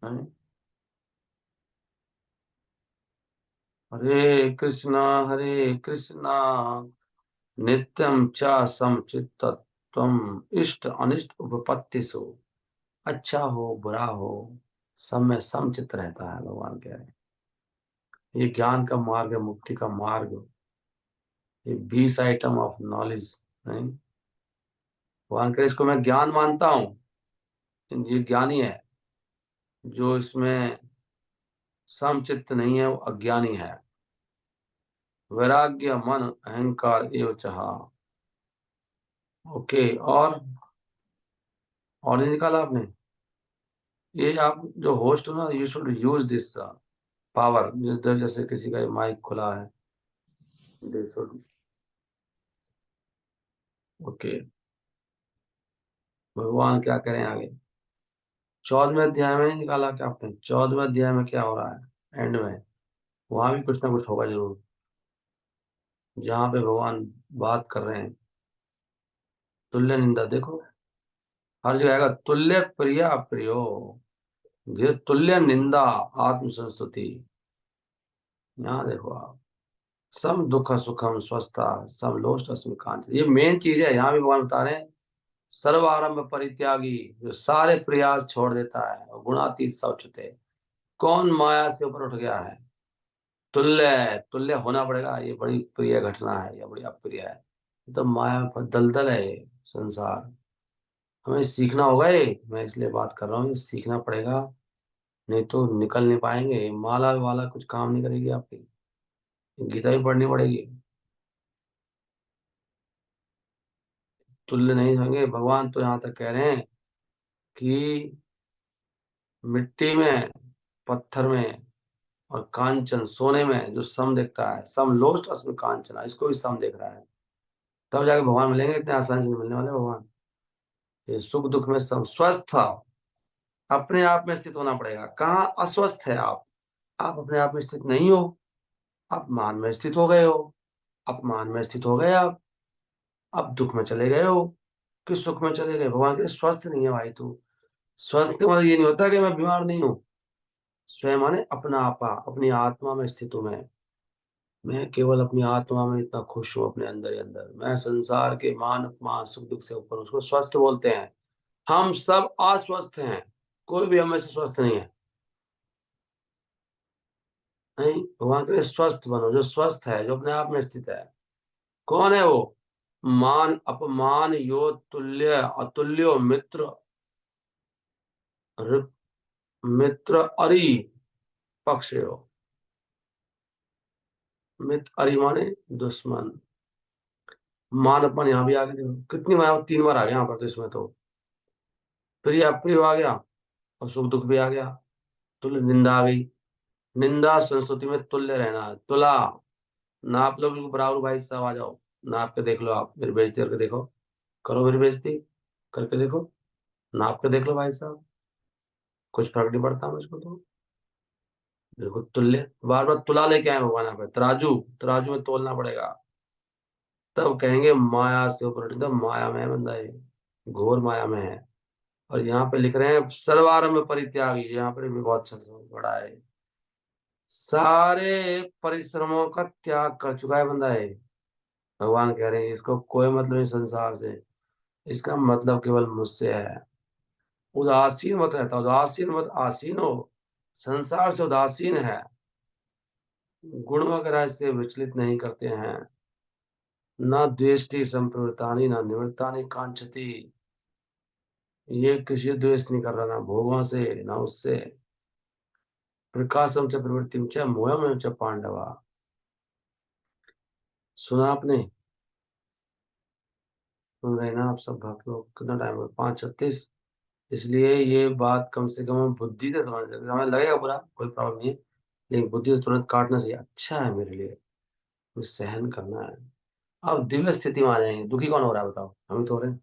है? हरे कृष्णा नित्यम च समचित्तत्वम, इष्ट अनिष्ट उपपत्तिषु, अच्छा हो बुरा हो, सब में समचित्त रहता है, भगवान कह रहे हैं। ये ज्ञान का मार्ग है, मुक्ति का मार्ग, ये 20 आइटम ऑफ नॉलेज नहीं। भगवान कह रहे इसको मैं ज्ञान मानता हूँ, ये ज्ञानी है। जो इसमें समचित्त नहीं है वो अज्ञानी है। वैराग्य मन अहंकार एवं चाह। ओके, और नहीं निकाला आपने? ये आप जो होस्ट हो ना, you should use this power. जैसे किसी का माइक खुला है, दे शुड। ओके, भगवान क्या करें आगे? 14वें अध्याय में नहीं निकाला क्या आपने? 14वें अध्याय में क्या हो रहा है एंड में? वहां भी कुछ ना कुछ होगा जरूर, जहाँ पे भगवान बात कर रहे हैं। तुल्य निंदा देखो, हर जगह आएगा, तुल्य प्रिय अप्रियो, धीर तुल्य निंदा आत्म संस्तुति। यहाँ देखो आप, सम दुख सुखम स्वस्था सम लोष्ट अस्मि कांच, ये मेन चीज है। यहाँ भी भगवान बता रहे हैं, सर्व आरंभ परित्यागी, जो सारे प्रयास छोड़ देता है, और गुणातीत शौचते, कौन माया से ऊपर उठ गया है। तुल्य, तुल्य होना पड़ेगा, ये बड़ी प्रिय घटना है, ये बड़ी अप्रिय है। ये तो माया पर दलदल है ये संसार। हमें सीखना होगा, ये मैं इसलिए बात कर रहा हूँ, ये सीखना पड़ेगा, नहीं तो निकल नहीं पाएंगे। माला वाला कुछ काम नहीं करेगी आपकी, गीता भी पढ़नी पड़ेगी। तुल्य नहीं होंगे भगवान, तो यहाँ तक कह रहे हैं कि मिट्टी में, पत्थर में, और कांचन सोने में जो सम देखता है, सम लोस्ट असम कांचना, इसको भी सम देख रहा है, तब जाके भगवान मिलेंगे। इतने आसानी से नहीं मिलने वाले भगवान। ये सुख दुख में सम, स्वस्थ अपने आप में स्थित होना पड़ेगा। कहाँ अस्वस्थ है आप अपने आप में स्थित नहीं हो। आप मान में स्थित हो गए हो, अपमान में स्थित हो गए आप दुख में चले गए हो, कि सुख में चले गए। भगवान के स्वस्थ नहीं है भाई तू। स्वस्थ का मतलब ये नहीं होता कि मैं बीमार नहीं हूँ। स्वयं माने अपना आपा, अपनी आत्मा में स्थित हूं मैं केवल अपनी आत्मा में इतना खुश हूँ, अपने अंदर ही अंदर। मैं संसार के मान अपमान सुख दुख से ऊपर, उसको स्वस्थ बोलते हैं। हम सब अस्वस्थ हैं, कोई भी हमें से स्वस्थ नहीं है। नहीं, भगवान के लिए स्वस्थ बनो, जो स्वस्थ है, जो अपने आप में स्थित है। कौन है वो? मान अपमान यो तुल्य अतुल्यो मित्र, रि- मित्र अरि पक्ष हो। मित्र अरि माने दुश्मन। मान अपमान यहाँ भी आ गया, देखो कितनी बार, 3 बार आ गया यहाँ पर, तो इसमें तो प्रिय अप्रिय आ गया, और सुख दुख भी आ गया। तुल्य निंदा आ गई। निंदा संस्कृति में तुल्य रहना है, तुला। नाप लो बिल्कुल बराबर, भाई साहब आ जाओ, नाप के देख लो, आप मेरी बेइज्जती करके देखो, करो मेरी बेइज्जती करके देखो, नाप के देख लो भाई साहब, कुछ फर्क नहीं पड़ता मुझको तो। बिल्कुल तुल्य, बार बार तुला लेके आए भगवान यहाँ पे, तराजू, तराजू में तोलना पड़ेगा, तब कहेंगे माया से ऊपर उठ। एकदम माया में है बंदा ये, घोर माया में है। और यहाँ पे लिख रहे हैं सर्वारंभ परित्यागी, यहाँ पर भी बहुत अच्छा बड़ा है। सारे परिश्रमों का त्याग कर चुका है बंदा है। भगवान कह रहे हैं इसको कोई मतलब नहीं संसार से, इसका मतलब केवल मुझसे है। उदासीन मत रहता, उदासीन मत आसीन हो, संसार से उदासीन है, गुण वगैरह से विचलित नहीं करते हैं। न द्वेष्टि संप्रवृत्तानि न निवृत्तानि कांक्षति, ये किसी द्वेष नहीं कर रहा, ना भोगों से ना उससे। प्रकाशम च प्रवृत्ति च मोहम च पांडवा। सुना आपने? सुन रहे ना आप सब भक्त लोग? कितना टाइम हो, 5:36। इसलिए ये बात कम से कम हम बुद्धि से समझ लेते, हमें लगेगा बुरा, कोई प्रॉब्लम नहीं है, लेकिन बुद्धि से तुरंत काटना चाहिए। अच्छा है मेरे लिए, मुझे सहन करना है। अब दिव्य स्थिति में आ जाएंगे। दुखी कौन हो रहा है बताओ? हम ही तो हो रहे हैं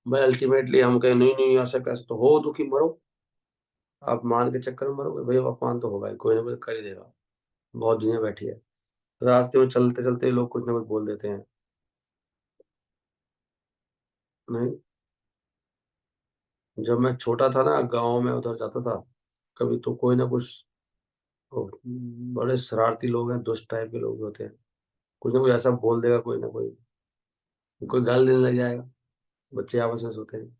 भाई। अल्टीमेटली हम कहें नहीं नहीं ऐसा कैसे, तो हो दुखी, मरो। आप मान के चक्कर में मरोगे भाई, अपमान तो होगा ही, कोई ना कोई कर ही देगा। बहुत दुनिया बैठी है, रास्ते में चलते चलते लोग कुछ ना कुछ बोल देते हैं। नहीं, जब मैं छोटा था ना, गांव में उधर जाता था कभी, तो कोई ना कुछ, ओ, बड़े शरारती लोग हैं, दुष्ट टाइप के लोग होते हैं, कुछ ना कुछ ऐसा बोल देगा कोई ना कोई, कोई गाल देने लग जाएगा। बच्चे आपस में सोते हैं,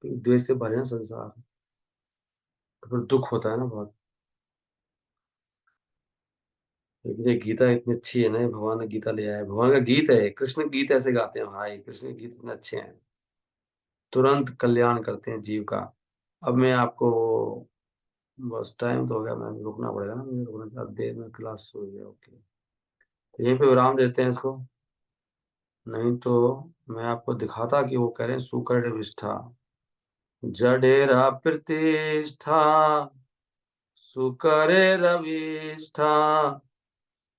क्योंकि द्वेष से भरे ना संसार, तो फिर दुख होता है ना बहुत। लेकिन ये गीता इतनी अच्छी है ना, ये भगवान ने गीता ले आया है, भगवान का गीत है, कृष्ण गीत ऐसे गाते हैं भाई, कृष्ण के गीत इतने अच्छे हैं, तुरंत कल्याण करते हैं जीव का। अब मैं आपको, बस टाइम तो हो गया, मैं रुकना पड़ेगा ना, मुझे रुकना था, देर में क्लास हो गया। ओके, तो यहीं पे विराम देते हैं इसको, नहीं तो मैं आपको दिखाता कि वो कह रहे हैं सुकर्ण विष्ठा, जडेरा प्रतिष्ठा, सुकरे रविष्ठा।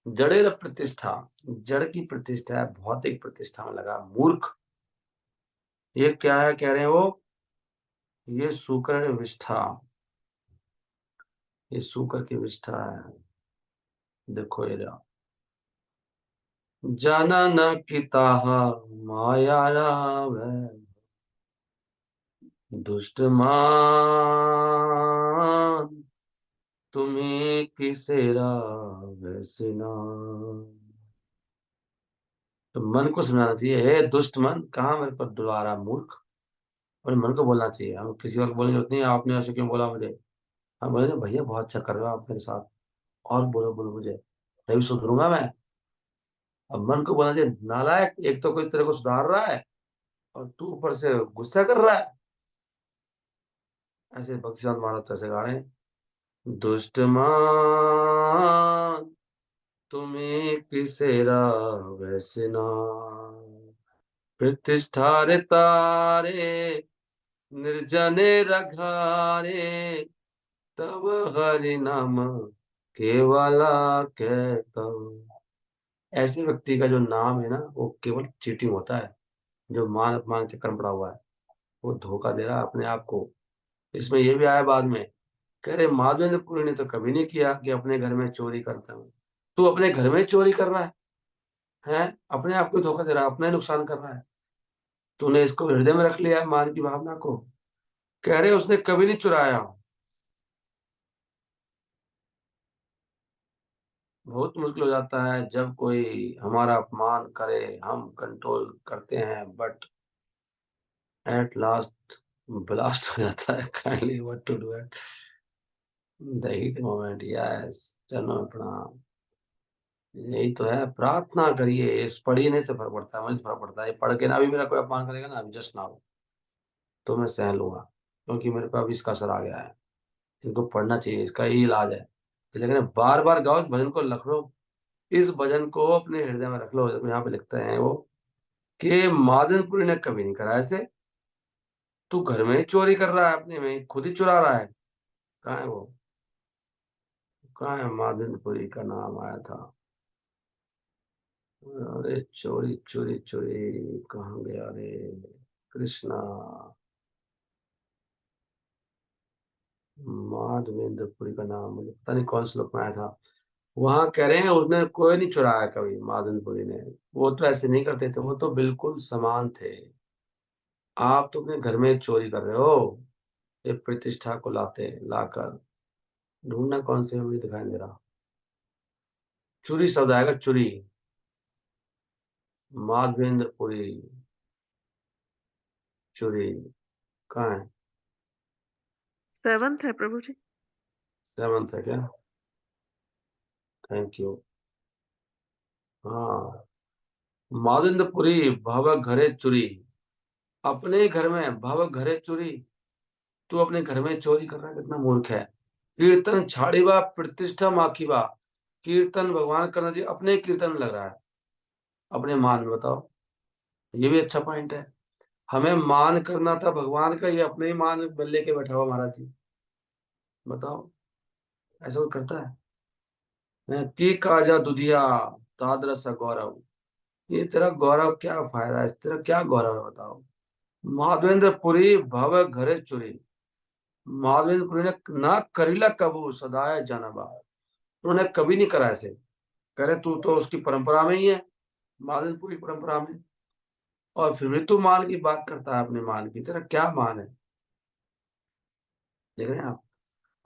जड़ेर प्रतिष्ठा, जड़ की प्रतिष्ठा है, भौतिक प्रतिष्ठा में लगा मूर्ख। ये क्या है कह रहे हैं वो? ये सुकर्ण विष्ठा, ये सुकर की विष्ठा है। देखो ये रहा, जनन किताह माया दुष्टमान तुम्हें किसेरा व्यसना। तो मन को समझाना चाहिए, हे दुष्ट मन, कहाँ मेरे पर डुला रहा मूर्ख। और मन को बोलना चाहिए, हम किसी और को बोलने की जरूरत नहीं है, आपने ऐसे क्यों बोला मुझे। हम बोले भैया बहुत अच्छा कर रहे हो आप मेरे साथ, और बोलो बोलो मुझे, तभी सुधरूंगा मैं। अब मन को बोलना चाहिए, नालायक, एक तो कोई तेरे को सुधार रहा है और तू ऊपर से गुस्सा कर रहा है। ऐसे भक्ति सिद्धांत महाराज तो ऐसे गा रहे हैं, दुष्टमान तुम्हें किसेरा व्यसना, प्रतिष्ठा रे तारे निर्जने रघारे, तब हरि नाम केवला कहता। ऐसे व्यक्ति का जो नाम है ना, वो केवल चीटिंग होता है। जो मान अपमान के चक्कर में पड़ा हुआ है, वो धोखा दे रहा है अपने आप को। इसमें ये भी आया बाद में, कह रहे माधवेंद्र पुरी ने तो कभी नहीं किया कि अपने घर में चोरी करता हूँ। तू अपने घर में चोरी कर रहा है, अपने आप को धोखा दे रहा है, अपना ही नुकसान कर रहा है। तूने इसको हृदय में रख लिया है, मान की भावना को। कह रहे उसने कभी नहीं चुराया। बहुत मुश्किल हो जाता है जब कोई हमारा अपमान करे, हम कंट्रोल करते हैं, बट एट लास्ट ब्लास्ट हो जाता है। Kindly what to do at the heat moment, yes. चलो प्रणाम। यही तो है, प्रार्थना करिए, इस पढ़ने से फर्क पड़ता है, मुझे फर्क पड़ता है। पढ़ के ना, अभी मेरा कोई अपमान करेगा ना, अभी जस्ट नाउ, तो मैं सह लूंगा, क्योंकि मेरे पे अभी इसका असर आ गया है। इनको पढ़ना चाहिए, इसका यही इलाज है। लेकिन बार बार गाओ, इस भजन को रख लो, इस भजन को अपने हृदय में रख लो। यहाँ पे लिखते हैं वो कि मादनपुरी ने कभी नहीं करा ऐसे। तू घर में ही चोरी कर रहा है, अपने में ही खुद ही चुरा रहा है। कहाँ है वो, कहाँ है मादनपुरी का नाम आया था। अरे चोरी चोरी चोरी कहाँ गया रे कृष्णा। माधवेंद्रपुरी का नाम मुझे पता नहीं कौन श्लोक में आया था। वहां कह रहे हैं उसने कोई नहीं चुराया कभी मादनपुरी ने। वो तो ऐसे नहीं करते थे, वो तो बिल्कुल समान थे। आप तो अपने घर में चोरी कर रहे हो, ये प्रतिष्ठा को लाते लाकर। ढूंढना कौन से में, मुझे दिखाई नहीं दे रहा। चुरी शब्द आएगा, चुरी। माधवेंद्रपुरी, चुरी कहाँ है। सेवंथ है प्रभु जी। सेवंथ है क्या, थैंक यू। हाँ, माधवेंद्रपुरी भव घरे चुरी, अपने घर में भव घरे चुरी। तू अपने घर में चोरी कर रहा है, कितना मूर्ख है। कीर्तन छाड़ीबा प्रतिष्ठा माखीबा, कीर्तन भगवान करना चाहिए, अपने कीर्तन में लग रहा है, अपने मान में। बताओ, ये भी अच्छा पॉइंट है। हमें मान करना था भगवान का, ये अपने ही मान में लेके बैठा हुआ महाराज जी। बताओ, ऐसा कोई करता है। की काजा दुधिया तादरस गौरव, ये तेरा गौरव क्या फायदा है, तेरा क्या गौरव है बताओ। माधवेंद्र पुरी भव घरे चुरी, माधवेंद्र पुरी ने ना करीला कबू सदाए जानबा, उन्होंने कभी नहीं करा ऐसे। करे तू तो उसकी परंपरा में ही है, माधवेंद्र पुरी परंपरा में, और फिर भी तू मान की बात करता है, अपने मान की। तेरा क्या मान है, देख रहे हैं आप।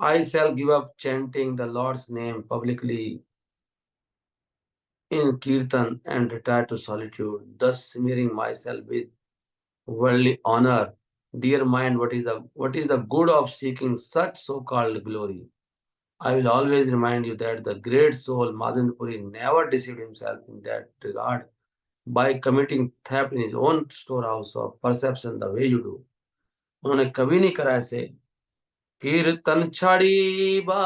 I shall give up chanting the lord's name publicly in kirtan and retire to solitude, thus smearing myself with worldly honor. Dear mind, what is the good of seeking such so-called glory? I will always remind you that the great soul Madhavendra never deceived himself in that regard by committing theft in his own storehouse of perception the way you do. उन्होंने कभी नहीं करा ऐसे। कीर्तन छड़ी बा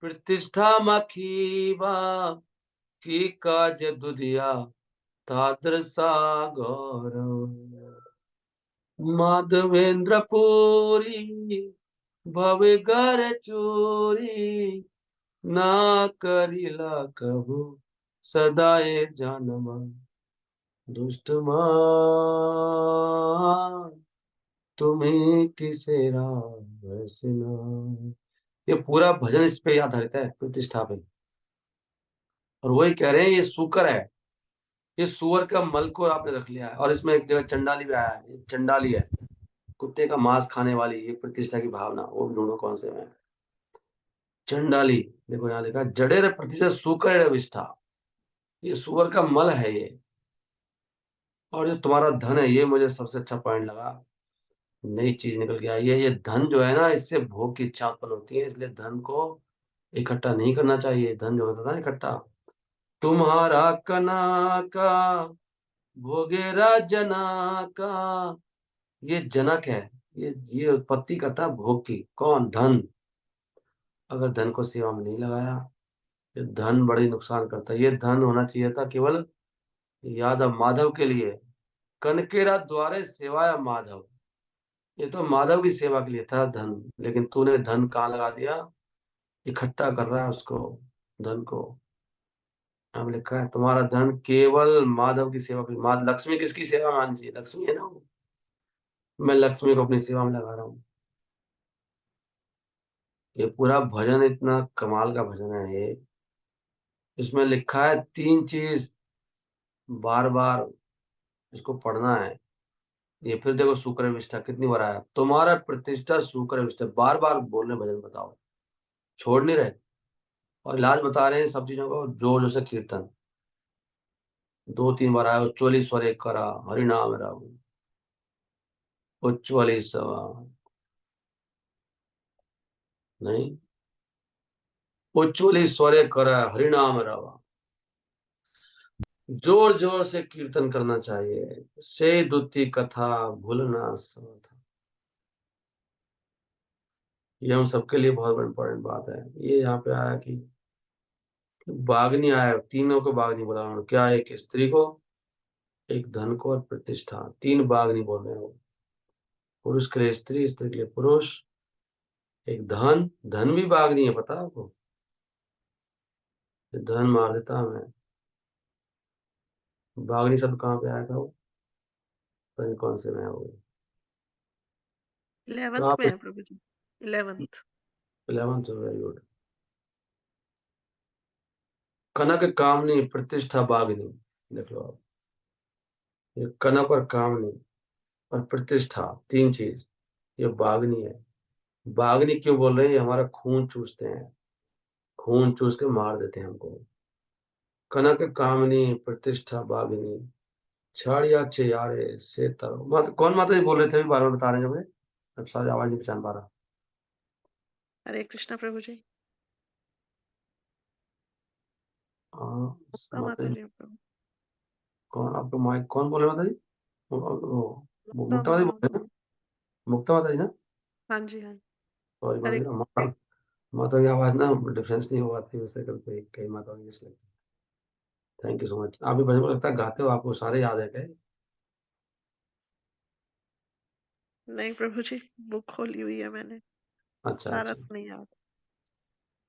प्रतिष्ठा मखी बा, की काज दुधिया तादृशा गौरव। माधवेंद्र पुरी भव घर चोरी, ना करिला कभू सदाए जानवा। दुष्ट मान तुम्हें किसे वैसना। ये पूरा भजन इस पे आधारित है, प्रतिष्ठा पे। और वही कह रहे हैं ये सुकर है, ये सुअर का मल को आपने रख लिया है। और इसमें एक जगह चंडाली भी आया है, ये चंडाली है। कुत्ते का मांस खाने वाली ये प्रतिष्ठा की भावना, वो भी ढूंढो कौन से में है। चंडाली, देखो यहाँ लिखा जडेर प्रतिष्ठा सुकर विष्ठा, ये सुअर का मल है ये। और जो तुम्हारा धन है, ये मुझे सबसे अच्छा पॉइंट लगा, नई चीज निकल के आई है। ये धन जो है ना, इससे भोग की इच्छा उत्पन्न होती है, इसलिए धन को इकट्ठा नहीं करना चाहिए। धन जो होता था ना इकट्ठा, तुम्हारा कना का भोगेरा जना का, ये जनक है, ये उत्पत्ति करता है भोग की। कौन? धन। अगर धन को सेवा में नहीं लगाया, ये धन बड़ी नुकसान करता है। ये धन होना चाहिए था केवल यादव माधव के लिए। कनकेरा द्वारे सेवाया माधव, ये तो माधव की सेवा के लिए था धन, लेकिन तूने धन कहाँ लगा दिया? इकट्ठा कर रहा है उसको, धन को। अब लिखा है तुम्हारा धन केवल माधव की सेवा के लिए। लक्ष्मी किसकी सेवा में आनी चाहिए? लक्ष्मी है ना वो। मैं लक्ष्मी को अपनी सेवा में लगा रहा हूँ। ये पूरा भजन इतना कमाल का भजन है ये। इसमें लिखा है तीन चीज बार बार इसको पढ़ना है। ये फिर देखो शुक्र विष्ठा कितनी बार आया, तुम्हारा प्रतिष्ठा शुक्र विष्ठा, बार बार बोलने भजन बताओ, छोड़ नहीं रहे। और इलाज बता रहे हैं सब चीजों को, जोर जोर से कीर्तन। दो तीन बार आया, उच्चवली स्वर एक करा, हरि नाम राम, उच्चवली सवा, नहीं, उच्चवली स्वर एक करा, हरि नाम राम। जोर जोर से कीर्तन करना चाहिए। से दुति कथा भूलना समर्थ, ये हम सबके लिए बहुत इंपॉर्टेंट बात है। ये यहाँ पे आया कि बागनी आया, तीनों को बागनी बोला उन्होंने। क्या? एक स्त्री को, एक धन को और प्रतिष्ठा, तीन बागनी बोल रहे हैं वो। पुरुष के लिए स्त्री, स्त्री के लिए पुरुष, एक धन, धन भी बागनी है, पता है आपको? ये धन मार देता हमें। बागनी शब्द कहाँ पे आया था वो? पता नहीं कौन से में है वो। तो 11th आप में है प्रभु जी, 11th। 11th, very good. कनक कामनी प्रतिष्ठा बागनी, देख लो आप। ये कनक और कामनी और प्रतिष्ठा, तीन चीज, ये बागनी है। बागनी क्यों बोल रहे हैं? ये हमारा खून चूसते हैं, खून चूस के मार देते हैं हमको। कनक कामनी प्रतिष्ठा बागनी, छाड़िया यारे से तरो कौन माता जी बोल रहे थे? अभी बार बार बता रहे हैं मुझे, अब सारी आवाज नहीं पहचान पा रहा। हरे कृष्णा प्रभु जी। मुक्ता माता माता जी जी प्रभु। कौन? आपका माइक कौन बोल रहे माता जी? वो मुक्ता मुक्ता माता जी बोल रहे हैं ना? मुक्ता माता जी ना? हाँ जी, हाँ। सॉरी माता हरे जी, माता की आवाज ना डिफरेंस नहीं हो पाती उससे, कभी कई माता की इसलिए। Thank you so much. आप भी भजन को लगता है गाते हो, आपको सारे याद है क्या? नहीं प्रभु जी, बुक खोली हुई है मैंने, अच्छा सारा अच्छा। तो नहीं याद।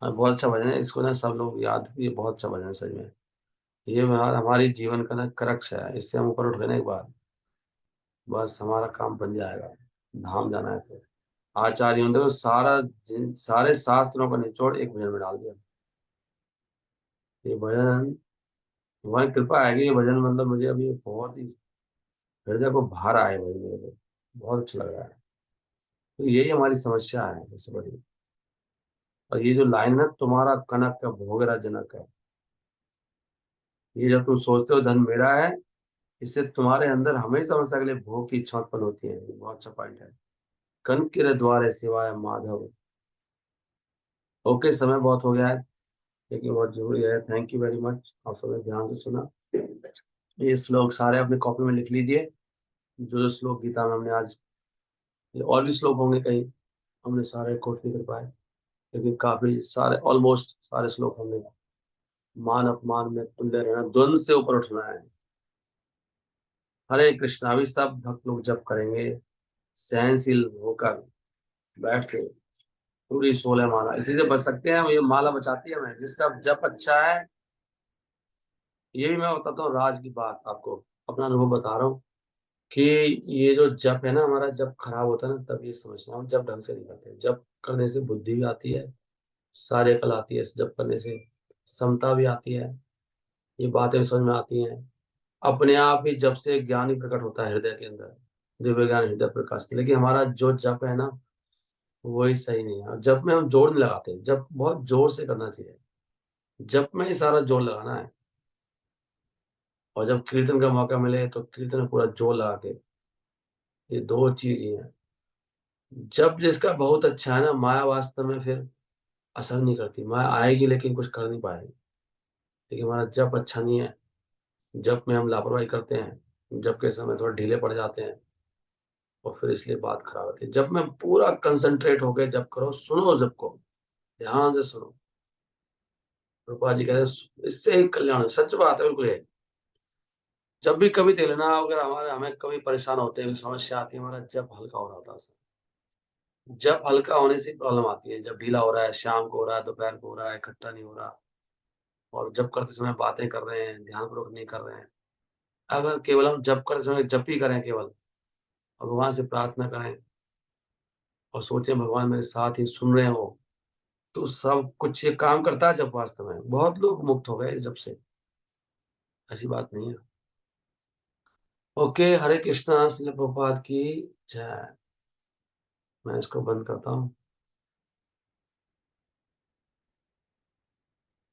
हाँ, बहुत अच्छा भजन है, इसको ना सब लोग याद, ये बहुत अच्छा भजन है सच में। ये हमारी जीवन का ना क्रक्स है, इससे हम ऊपर उठ गए ना एक बार, बस हमारा काम बन जाएगा। धाम जाना है तो आचार्यों ने देखो सारे शास्त्रों का निचोड़ एक भजन में डाल दिया। ये भजन तुम्हारी कृपा है कि ये भजन मतलब मुझे अभी बहुत ही हृदय को भार आए भाई, मेरे को बहुत अच्छा लग रहा है। तो यही हमारी समस्या है सबसे बड़ी। और ये जो लाइन है ना, तुम्हारा कनक का भोगरा जनक है, ये जब तुम सोचते हो धन मेरा है, इससे तुम्हारे अंदर हमेशा हमेशा के लिए भोग की इच्छा उत्पन्न होती है। ये बहुत अच्छा पॉइंट है। कन के द्वारे सिवाय माधव। ओके, समय बहुत हो गया है, लेकिन बहुत जरूरी है। थैंक यू वेरी मच, आप सबने ध्यान से सुना। ये श्लोक सारे अपने कॉपी में लिख लीजिए, जो जो श्लोक गीता में हमने आज, ये और भी श्लोक होंगे कहीं, हमने सारे कोट नहीं कर पाए, लेकिन काफी सारे, ऑलमोस्ट सारे श्लोक हमने। मान अपमान में तुल्य रहना, द्वंद से ऊपर उठना है। हरे कृष्णा, अभी सब भक्त लोग जप करेंगे सहनशील होकर बैठ के, पूरी 16 माला, इसी से बच सकते हैं हम। ये माला बचाती है हमें, जिसका जप अच्छा है। ये भी मैं बताता हूँ राज की बात आपको, अपना अनुभव बता रहा हूँ कि ये जो जप है ना हमारा, जब खराब होता है ना, तब ये समझना, हम जब ढंग से नहीं करते। जब करने से बुद्धि भी आती है, सारी अकल आती है, जब करने से समता भी आती है, ये बातें समझ में आती हैं। अपने आप ही जब से ज्ञान ही प्रकट होता है हृदय के अंदर। दिव्य ज्ञान हृदय प्रकाश। लेकिन हमारा जो जप है ना, वही सही नहीं है। और जप में हम जोर नहीं लगाते, जप बहुत जोर से करना चाहिए, जप में ही सारा जोर लगाना है। और जब कीर्तन का मौका मिले तो कीर्तन में पूरा जोर लगा के, ये 2 चीज़ ही हैं। जप जिसका बहुत अच्छा है ना, माया वास्तव में फिर असर नहीं करती। माया आएगी लेकिन कुछ कर नहीं पाएगी। लेकिन हमारा जप अच्छा नहीं है, जप में हम लापरवाही करते हैं, जप के समय थोड़ा ढीले पड़ जाते हैं और फिर इसलिए बात खराब होती है। जप में पूरा कंसंट्रेट होके जप करो, सुनो जप को, ध्यान से सुनो। प्रभुपाद जी कहते हैं इससे ही कल्याण, सच बात है बिल्कुल ये। जब भी कभी देख लेना, अगर हमें कभी परेशान होते हैं, समस्या आती है, हमारा जप हल्का हो रहा होता है उससे। जप हल्का होने से प्रॉब्लम आती है। जब ढीला हो रहा है, शाम को हो रहा है, दोपहर को हो रहा है, इकट्ठा नहीं हो रहा, और जप करते समय बातें कर रहे हैं, ध्यानपूर्वक नहीं कर रहे हैं। अगर केवल हम जप करते समय जप ही करें केवल, और भगवान से प्रार्थना करें और सोचें भगवान मेरे साथ ही सुन रहे हो, तो सब कुछ ये काम करता है जप वास्तव में। बहुत लोग मुक्त हो गए इस जप से, ऐसी बात नहीं है। ओके, हरे कृष्णा, श्रील प्रभुपाद की जय। मैं इसको बंद करता हूँ।